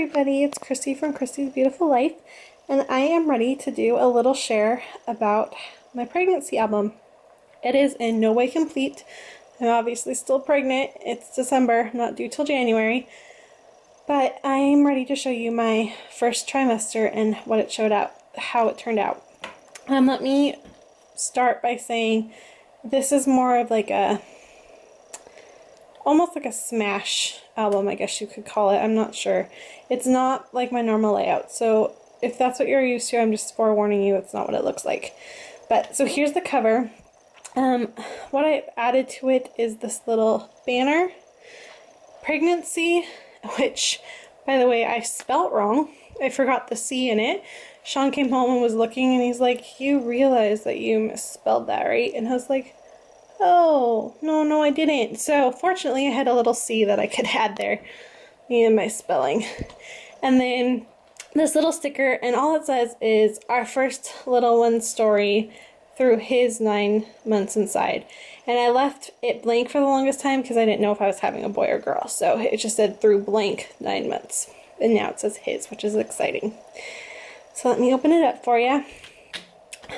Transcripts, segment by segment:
everybody, it's Christy from Christy's Beautiful Life, and I am ready to do a little share about my pregnancy album. It is in no way complete. I'm obviously still pregnant. It's December, not due till January, but I'm ready to show you my first trimester and what it showed out, how it turned out. Let me start by saying this is more of like almost like a smash album, I guess you could call it. I'm not sure. It's not like my normal layout, so if that's what you're used to, I'm just forewarning you, it's not what it looks like. But so here's the cover. What I added to it is this little banner, pregnancy, which, by the way, I spelt wrong. I forgot the C in it. Sean came home and was looking, and he's like, "You realize that you misspelled that, right?" And I was like, "Oh, no, I didn't." So fortunately I had a little C that I could add there in my spelling. And then this little sticker, and all it says is our first little one's story through his 9 months inside. And I left it blank for the longest time because I didn't know if I was having a boy or girl. So it just said through blank 9 months. And now it says his, which is exciting. So let me open it up for you.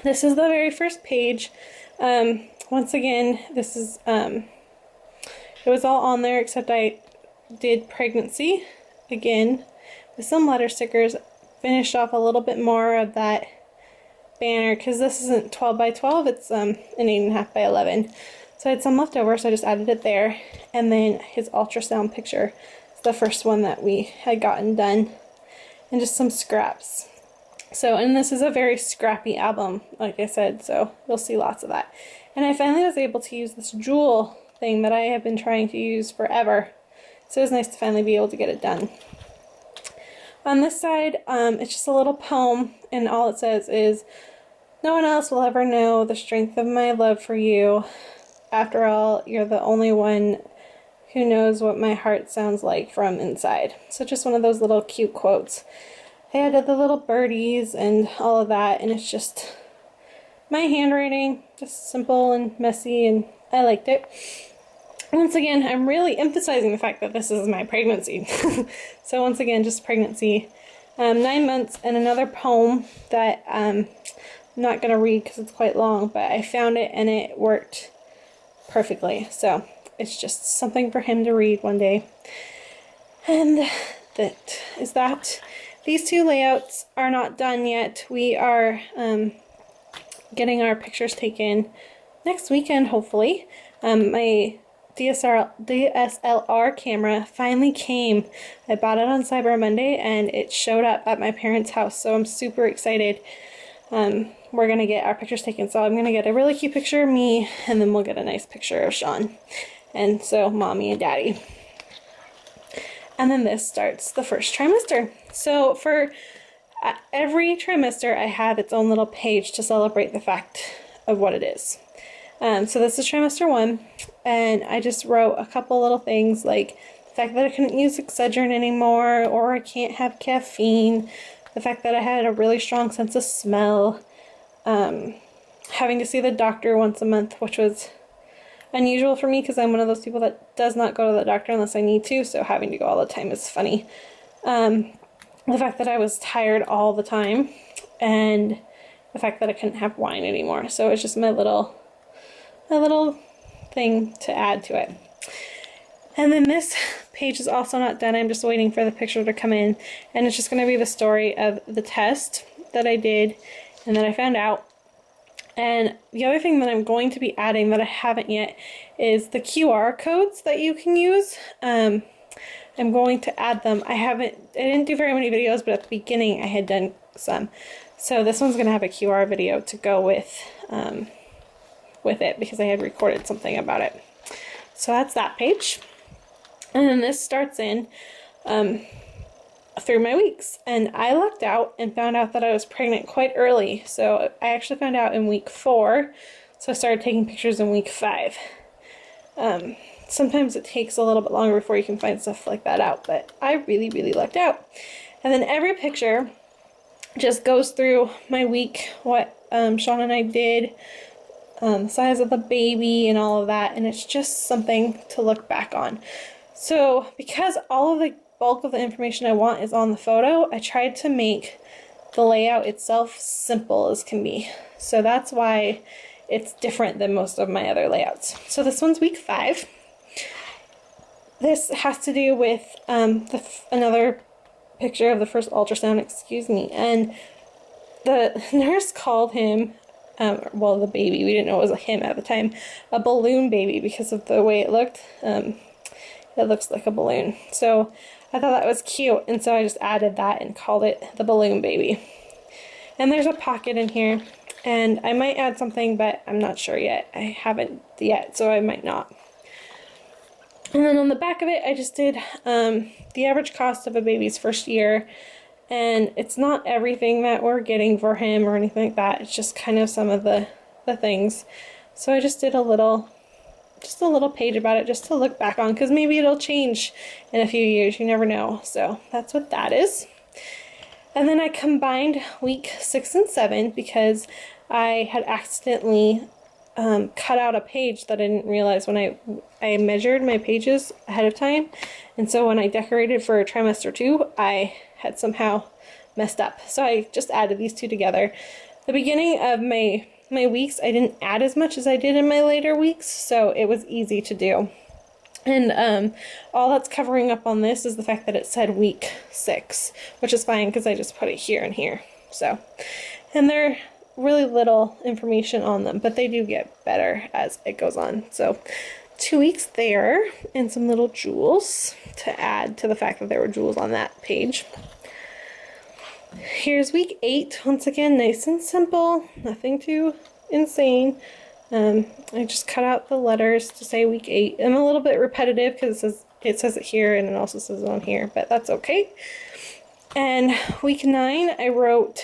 This is the very first page. Once again, this is, it was all on there except I did pregnancy again with some letter stickers, finished off a little bit more of that banner because this isn't 12 by 12, it's an 8.5 by 11. So I had some left over, so I just added it there. And then his ultrasound picture is the first one that we had gotten done, and just some scraps. So, and this is a very scrappy album, like I said, so you'll see lots of that. And I finally was able to use this jewel thing that I have been trying to use forever. So it was nice to finally be able to get it done. On this side, it's just a little poem, and all it says is, "No one else will ever know the strength of my love for you. After all, you're the only one who knows what my heart sounds like from inside." So just one of those little cute quotes. I added the little birdies and all of that, and it's just my handwriting, just simple and messy, and I liked it. Once again, I'm really emphasizing the fact that this is my pregnancy. So once again, just pregnancy. 9 months, and another poem that I'm not going to read because it's quite long, but I found it and it worked perfectly. So it's just something for him to read one day. And that is that. These two layouts are not done yet. We are getting our pictures taken next weekend, hopefully. My DSLR camera finally came. I bought it on Cyber Monday and it showed up at my parents' house, so I'm super excited. We're gonna get our pictures taken, so I'm gonna get a really cute picture of me, and then we'll get a nice picture of Sean, and so mommy and daddy. And then this starts the first trimester. So for every trimester, I have its own little page to celebrate the fact of what it is. So this is trimester 1, and I just wrote a couple little things like the fact that I couldn't use Excedrin anymore, or I can't have caffeine, the fact that I had a really strong sense of smell, having to see the doctor once a month, which was unusual for me because I'm one of those people that does not go to the doctor unless I need to, so having to go all the time is funny. The fact that I was tired all the time, and the fact that I couldn't have wine anymore. So it's just my little thing to add to it. And then this page is also not done. I'm just waiting for the picture to come in, and it's just going to be the story of the test that I did and that I found out. And the other thing that I'm going to be adding that I haven't yet is the QR codes that you can use. I'm going to add them. I didn't do very many videos, but at the beginning I had done some. So this one's going to have a QR video to go with it because I had recorded something about it. So that's that page. And then this starts in through my weeks, and I lucked out and found out that I was pregnant quite early. So I actually found out in week 4, so I started taking pictures in week 5. Sometimes it takes a little bit longer before you can find stuff like that out, but I really lucked out. And then every picture just goes through my week, what Sean and I did, the size of the baby and all of that, and it's just something to look back on. So because all of the bulk of the information I want is on the photo, I tried to make the layout itself simple as can be. So that's why it's different than most of my other layouts. So this one's week 5. This has to do with another picture of the first ultrasound, excuse me, and the nurse called him, well, the baby, we didn't know it was a him at the time, a balloon baby because of the way it looked. It looks like a balloon. So I thought that was cute, and so I just added that and called it the balloon baby. And there's a pocket in here, and I might add something, but I'm not sure yet. I haven't yet, so I might not. And then on the back of it, I just did the average cost of a baby's first year, and it's not everything that we're getting for him or anything like that. It's just kind of some of the things. So I just did a little page about it just to look back on, because maybe it'll change in a few years, you never know. So that's what that is. And then I combined week 6 and 7 because I had accidentally cut out a page that I didn't realize when I measured my pages ahead of time. And so when I decorated for trimester 2, I had somehow messed up. So I just added these two together. The beginning of my weeks, I didn't add as much as I did in my later weeks, so it was easy to do. And all that's covering up on this is the fact that it said week 6, which is fine because I just put it here and here. So, and they're really little information on them, but they do get better as it goes on. So 2 weeks there, and some little jewels to add to the fact that there were jewels on that page. Here's week 8, once again, nice and simple, nothing too insane. I just cut out the letters to say week 8. I'm a little bit repetitive because it says it here and it also says it on here, but that's okay. And week 9, I wrote,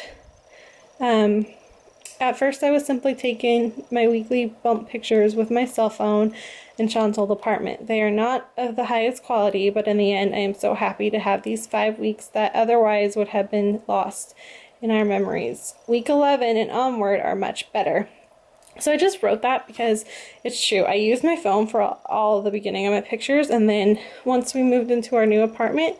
at first I was simply taking my weekly bump pictures with my cell phone in Sean's old apartment. They are not of the highest quality, but in the end I am so happy to have these 5 weeks that otherwise would have been lost in our memories. Week 11 and onward are much better. So I just wrote that because it's true. I used my phone for all the beginning of my pictures, and then once we moved into our new apartment,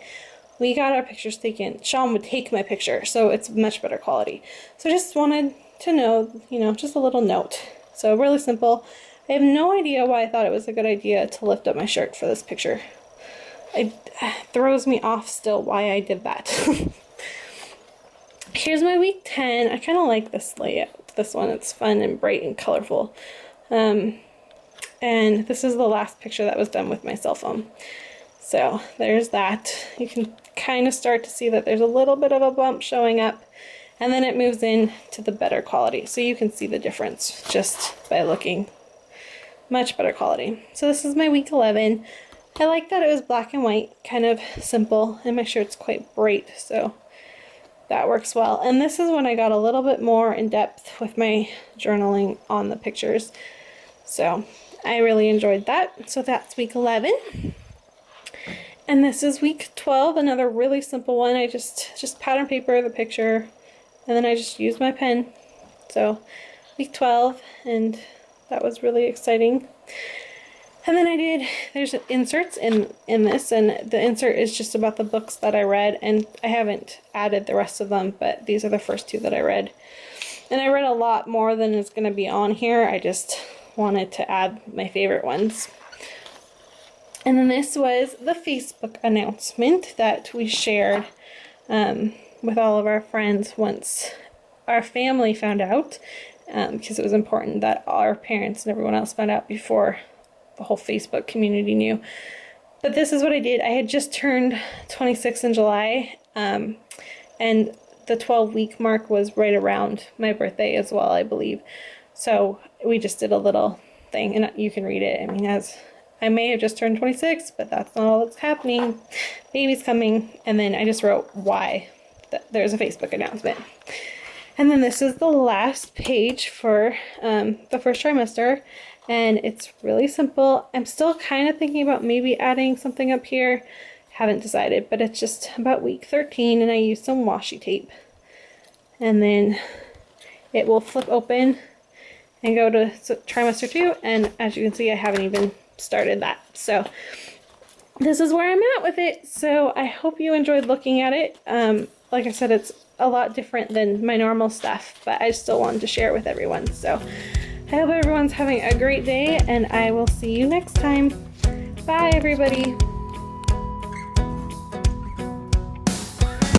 we got our pictures taken. Sean would take my picture, so it's much better quality. So I just wanted to know, just a little note. So really simple. I have no idea why I thought it was a good idea to lift up my shirt for this picture. It throws me off still why I did that. Here's my week 10. I kind of like this layout. This one, it's fun and bright and colorful. And this is the last picture that was done with my cell phone. So there's that. You can kind of start to see that there's a little bit of a bump showing up, and then it moves in to the better quality. So you can see the difference just by looking. Much better quality. So this is my week 11. I like that it was black and white, kind of simple, and my shirt's quite bright, so that works well. And this is when I got a little bit more in depth with my journaling on the pictures. So I really enjoyed that. So that's week 11. And this is week 12, another really simple one. I just pattern paper the picture, and then I just used my pen. So week 12, and that was really exciting. And then there's inserts in this, and the insert is just about the books that I read, and I haven't added the rest of them, but these are the first 2 that I read. And I read a lot more than is going to be on here. I just wanted to add my favorite ones. And then this was the Facebook announcement that we shared with all of our friends once our family found out, because it was important that our parents and everyone else found out before the whole Facebook community knew. But this is what I did. I had just turned 26 in July, and the 12-week mark was right around my birthday as well, I believe. So we just did a little thing, and you can read it. I mean, as I may have just turned 26, but that's not all that's happening. Baby's coming, and then I just wrote why there's a Facebook announcement. And then this is the last page for the first trimester, and it's really simple. I'm still kind of thinking about maybe adding something up here. Haven't decided, but it's just about week 13, and I used some washi tape. And then it will flip open and go to trimester 2, and as you can see, I haven't even started that. So this is where I'm at with it. So I hope you enjoyed looking at it. Like I said, it's a lot different than my normal stuff, but I still wanted to share it with everyone. So I hope everyone's having a great day, and I will see you next time. Bye, everybody.